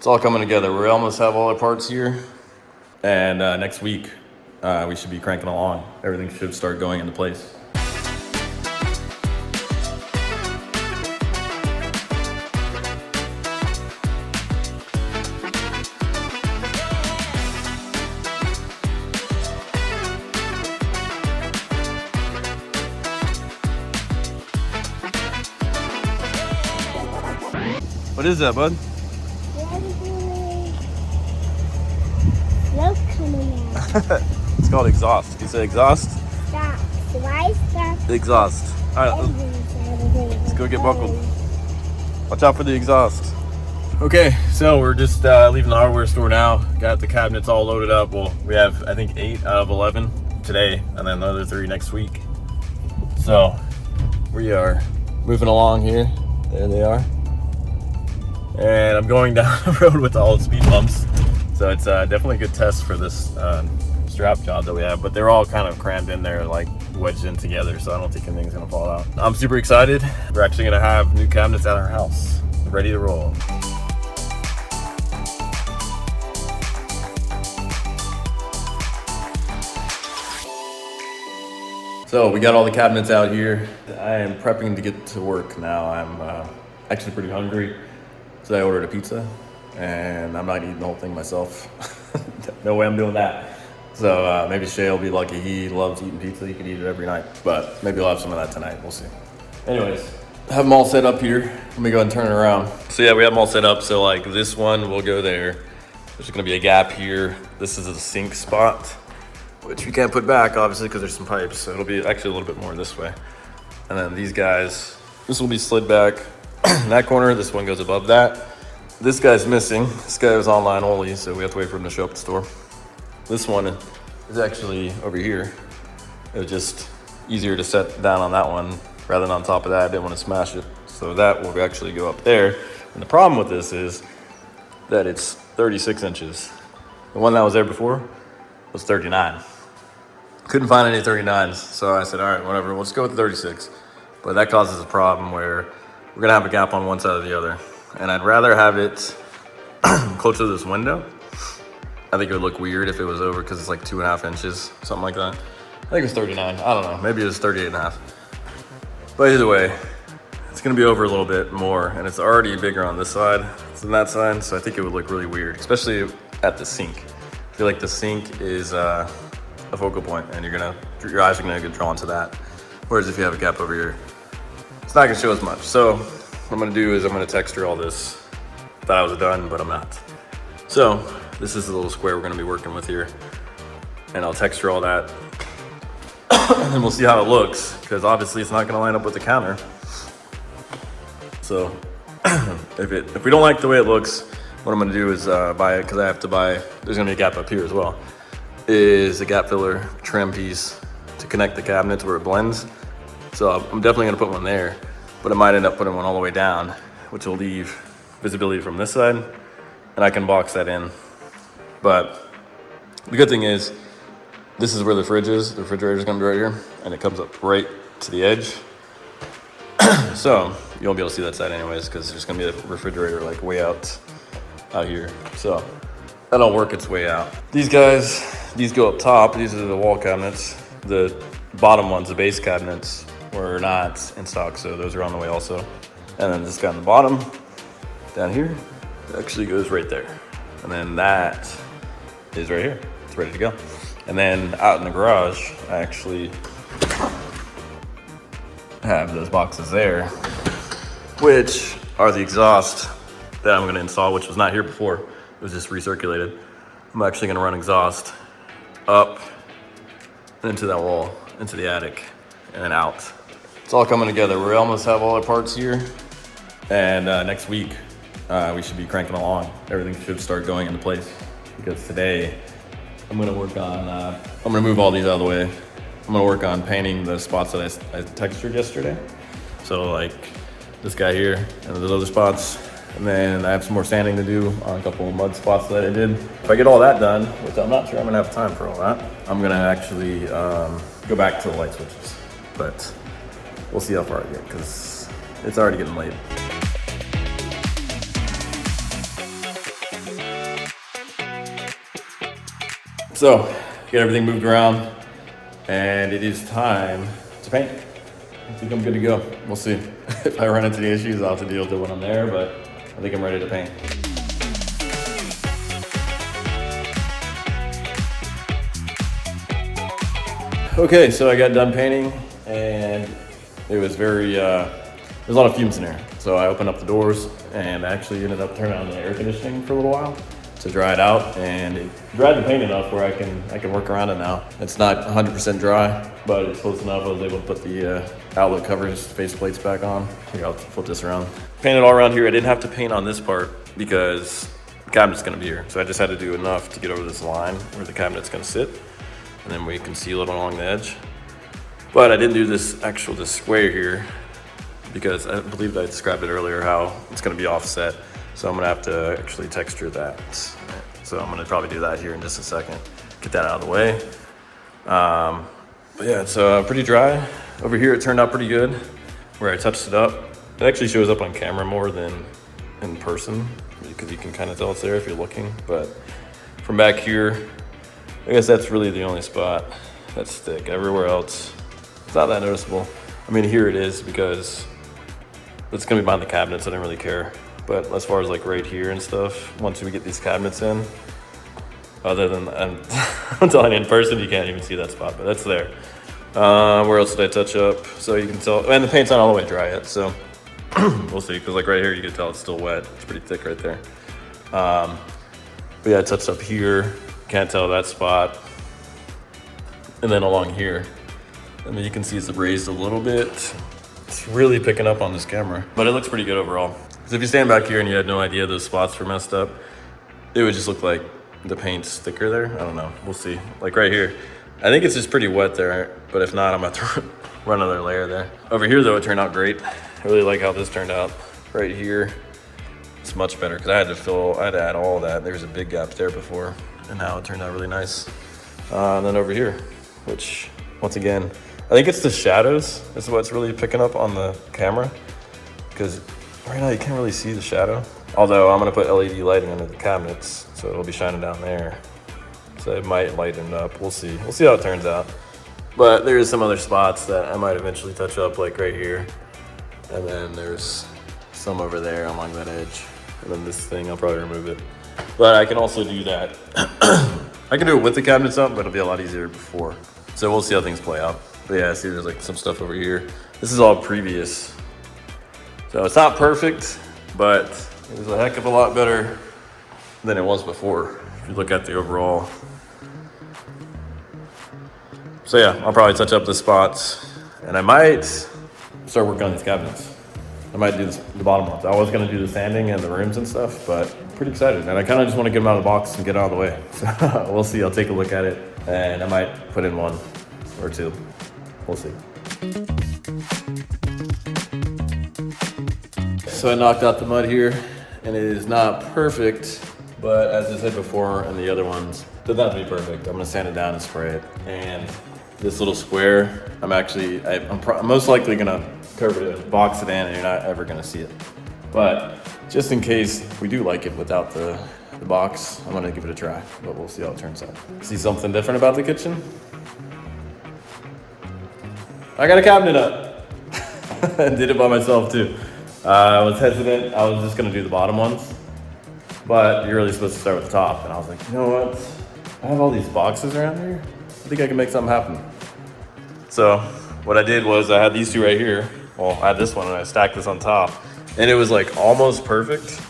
all coming together. We almost have all our parts here, and next week we should be cranking along. Everything should start going into place. What is that, bud? Smoke coming out. It's called exhaust. Can you say exhaust? Stop. Why stop? Exhaust. All right, let's go get buckled. Watch out for the exhaust. Okay, so we're just leaving the hardware store now. Got the cabinets all loaded up. Well, we have, I think, 8 out of 11 today, and then the other 3 next week. So we are moving along here. There they are. And I'm going down the road with all the speed bumps. So it's definitely a good test for this strap job that we have, but they're all kind of crammed in there, like wedged in together, so I don't think anything's gonna fall out. I'm super excited. We're actually gonna have new cabinets at our house, ready to roll. So we got all the cabinets out here. I am prepping to get to work now. I'm actually pretty hungry. So I ordered a pizza, and I'm not eating the whole thing myself. No way I'm doing that. So maybe Shay will be lucky. He loves eating pizza. He could eat it every night, but maybe we'll have some of that tonight. We'll see. Anyways, have them all set up here. Let me go ahead and turn it around. So yeah, we have them all set up. So like this one will go there. There's gonna be a gap here. This is a sink spot, which we can't put back, obviously, because there's some pipes. So it'll be actually a little bit more this way. And then these guys, this will be slid back. In that corner, this one goes above that. This guy's missing. This guy was online only, so we have to wait for him to show up at the store. This one is actually over here. It was just easier to set down on that one rather than on top of that. I didn't want to smash it. So that will actually go up there. And the problem with this is that it's 36 inches. The one that was there before was 39. Couldn't find any 39s, so I said, all right, whatever, let's go with 36. But that causes a problem where we're gonna have a gap on one side or the other. And I'd rather have it closer to this window. I think it would look weird if it was over because it's like 2.5 inches, something like that. I think it was 39, I don't know, maybe it was 38.5. But either way, it's gonna be over a little bit more, and it's already bigger on this side than that side, so I think it would look really weird, especially at the sink. I feel like the sink is a focal point, and your eyes are gonna get drawn to that. Whereas if you have a gap over here, it's not gonna show as much. So what I'm gonna do is I'm gonna texture all this. Thought I was done, but I'm not. So this is the little square we're gonna be working with here. And I'll texture all that. And then we'll see how it looks, because obviously it's not gonna line up with the counter. So if we don't like the way it looks, what I'm gonna do is buy it, because I have to buy, there's gonna be a gap up here as well, is a gap filler trim piece to connect the cabinet to where it blends. So I'm definitely gonna put one there, but I might end up putting one all the way down, which will leave visibility from this side, and I can box that in. But the good thing is, this is where the fridge is. The refrigerator is gonna be right here, and it comes up right to the edge. So you won't be able to see that side anyways, because there's gonna be a refrigerator like way out here. So that'll work its way out. These guys, these go up top. These are the wall cabinets. The bottom ones, the base cabinets, were not in stock, so those are on the way also. And then this guy on the bottom, down here, it actually goes right there. And then that is right here. It's ready to go. And then out in the garage, I actually have those boxes there, which are the exhaust that I'm gonna install, which was not here before. It was just recirculated. I'm actually gonna run exhaust up into that wall, into the attic, and then out. It's all coming together. We almost have all our parts here, and next week we should be cranking along. Everything should start going into place, because today I'm gonna work on, I'm gonna move all these out of the way. I'm gonna work on painting the spots that I textured yesterday. So like this guy here and those other spots. And then I have some more sanding to do on a couple of mud spots that I did. If I get all that done, which I'm not sure I'm gonna have time for all that, I'm gonna actually go back to the light switches. But we'll see how far I get, because it's already getting late. So, get everything moved around, and it is time to paint. I think I'm good to go. We'll see. If I run into any issues, I'll have to deal with it when I'm there, but I think I'm ready to paint. Okay, so I got done painting, and it was there's a lot of fumes in here. So I opened up the doors and actually ended up turning on the air conditioning for a little while to dry it out, and it dried the paint enough where I can work around it now. It's not 100% dry, but it's close enough. I was able to put the outlet covers, face plates back on. Here, I'll flip this around. Painted all around here. I didn't have to paint on this part because the cabinet's gonna be here. So I just had to do enough to get over this line where the cabinet's gonna sit, and then we can seal it along the edge. But I didn't do this square here because I believe I described it earlier how it's gonna be offset. So I'm gonna have to actually texture that. So I'm gonna probably do that here in just a second. Get that out of the way. But yeah, it's pretty dry. Over here it turned out pretty good where I touched it up. It actually shows up on camera more than in person because you can kind of tell it's there if you're looking. But from back here, I guess that's really the only spot that's thick. Everywhere else, it's not that noticeable. I mean, here it is because it's gonna be behind the cabinets. I didn't really care. But as far as like right here and stuff, once we get these cabinets in, other than, I'm telling you in person, you can't even see that spot, but that's there. Where else did I touch up? So you can tell, and the paint's not all the way dry yet, so we'll see. Cause like right here, you can tell it's still wet. It's pretty thick right there. But yeah, I touched up here. Can't tell that spot. And then along here, and then you can see it's raised a little bit. It's really picking up on this camera, but it looks pretty good overall. So if you stand back here and you had no idea those spots were messed up, it would just look like the paint's thicker there. I don't know, we'll see. Like right here, I think it's just pretty wet there, but if not, I'm about to run another layer there. Over here though, it turned out great. I really like how this turned out. Right here, it's much better because I had to add all that. There was a big gap there before, and now it turned out really nice. And then over here, which once again, I think it's the shadows is what's really picking up on the camera, because right now you can't really see the shadow. Although I'm gonna put LED lighting under the cabinets, so it'll be shining down there. So it might lighten up, we'll see. We'll see how it turns out. But there's some other spots that I might eventually touch up, like right here. And then there's some over there along that edge. And then this thing, I'll probably remove it. But I can also do that. I can do it with the cabinets up, but it'll be a lot easier before. So we'll see how things play out. But yeah, see there's like some stuff over here. This is all previous. So it's not perfect, but it was a heck of a lot better than it was before, if you look at the overall. So yeah, I'll probably touch up the spots, and I might start working on these cabinets. I might do the bottom ones. I was gonna do the sanding and the rooms and stuff, but I'm pretty excited. And I kinda just wanna get them out of the box and get it out of the way. So we'll see, I'll take a look at it, and I might put in one or two. We'll see. So I knocked out the mud here, and it is not perfect, but as I said before, and the other ones, it doesn't have to be perfect. I'm gonna sand it down and spray it. And this little square, I'm most likely gonna cover it, box it in, and you're not ever gonna see it. But just in case we do like it without the box, I'm gonna give it a try, but we'll see how it turns out. See something different about the kitchen? I got a cabinet up. I did it by myself too. I was hesitant. I was just gonna do the bottom ones, but you're really supposed to start with the top. And I was like, you know what? I have all these boxes around here. I think I can make something happen. So what I did was I had these two right here. Well, I had this one and I stacked this on top, and it was like almost perfect,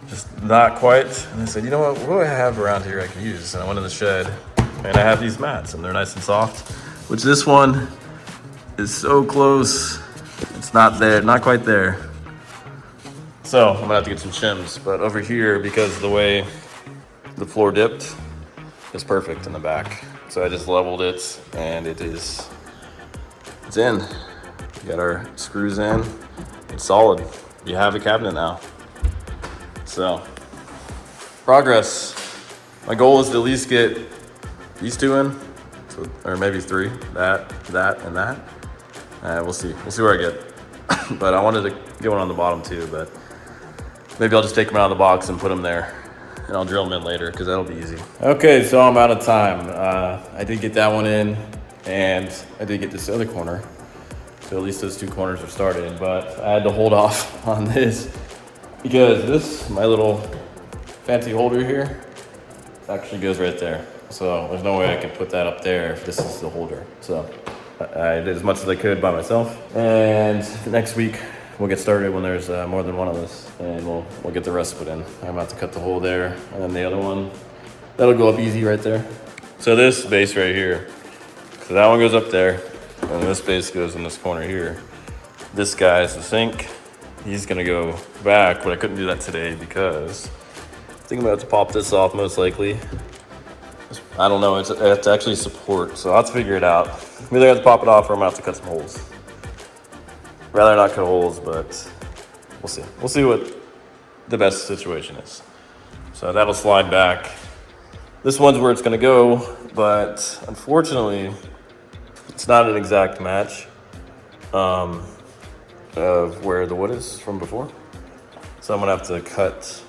just not quite. And I said, you know what do I have around here I can use? And I went in the shed, and I have these mats, and they're nice and soft, which this one is so close. It's not there, not quite there. So I'm gonna have to get some shims, but over here, because of the way the floor dipped, it's perfect in the back. So I just leveled it, and it's in. We got our screws in, it's solid. You have a cabinet now. So, progress. My goal is to at least get these two in, or maybe three, that, and that. We'll see where I get. But I wanted to get one on the bottom too, but maybe I'll just take them out of the box and put them there and I'll drill them in later because that'll be easy. Okay, so I'm out of time. I did get that one in, and I did get this other corner. So at least those two corners are started, but I had to hold off on this because this, my little fancy holder here, actually goes right there. So there's no way I can put that up there if this is the holder. So I did as much as I could by myself. And next week we'll get started when there's more than one of us, and we'll get the rest put in. I'm about to cut the hole there, and then the other one, that'll go up easy right there. So this base right here, so that one goes up there, and this base goes in this corner here. This guy is the sink. He's gonna go back, but I couldn't do that today because I think I'm gonna have to pop this off most likely. I don't know, it's actually support, so I'll have to figure it out. I'm either have to pop it off or I'm gonna have to cut some holes. Rather not cut holes, but we'll see. We'll see what the best situation is. So that'll slide back. This one's where it's gonna go, but unfortunately, it's not an exact match of where the wood is from before. So I'm gonna have to cut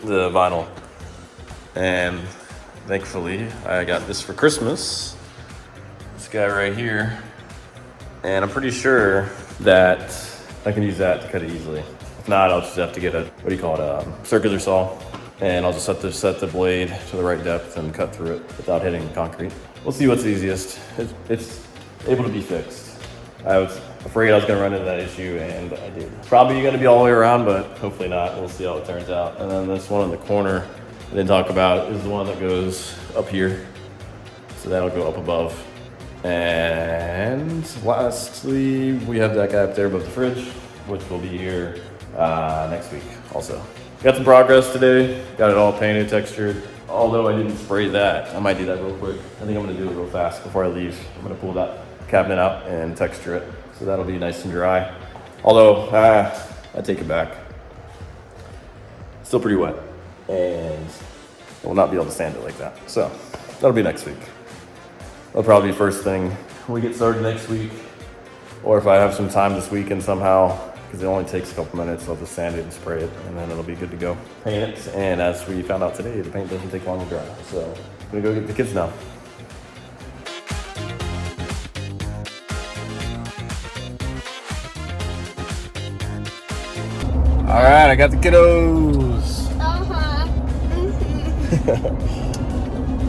the vinyl. And thankfully, I got this for Christmas. This guy right here. And I'm pretty sure that I can use that to cut it easily. If not, I'll just have to get a, what do you call it, a circular saw. And I'll just have to set the blade to the right depth and cut through it without hitting the concrete. We'll see what's easiest. It's able to be fixed. I was afraid I was gonna run into that issue, and I did. Probably gonna be all the way around, but hopefully not. We'll see how it turns out. And then this one in the corner I didn't talk about is the one that goes up here. So that'll go up above. And lastly, we have that guy up there above the fridge, which will be here next week also. Got some progress today. Got it all painted, textured. Although I didn't spray that, I might do that real quick. I think I'm gonna do it real fast before I leave. I'm gonna pull that cabinet out and texture it. So that'll be nice and dry. Although, I take it back. Still pretty wet. And I will not be able to sand it like that. So that'll be next week. That'll probably be first thing when we get started next week. Or if I have some time this weekend somehow, because it only takes a couple minutes, I'll just sand it and spray it, and then it'll be good to go. Paint it, and as we found out today, the paint doesn't take long to dry. So I'm gonna go get the kids now. All right, I got the kiddos.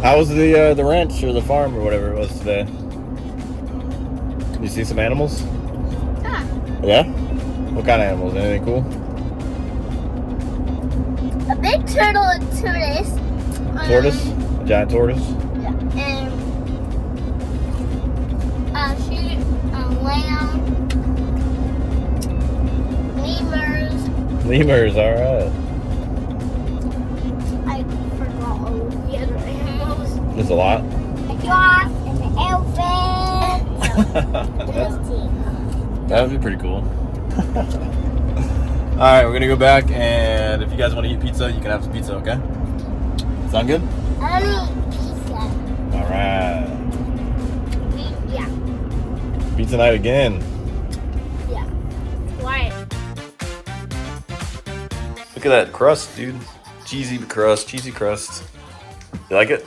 How was the ranch or the farm or whatever it was today? You see some animals? Yeah? What kind of animals? Anything cool? A big turtle and tortoise. Tortoise? A giant tortoise? Yeah. And sheep, lamb, lemurs. Lemurs, all right. I forgot all the other animals. There's a lot. A giraffe and an elephant. That would be pretty cool. All right, we're gonna go back, and if you guys want to eat pizza, you can have some pizza, okay? Sound good? I don't eat pizza. All right. Yeah. Pizza night again. Yeah. Why? Look at that crust, dude. Cheesy crust. You like it?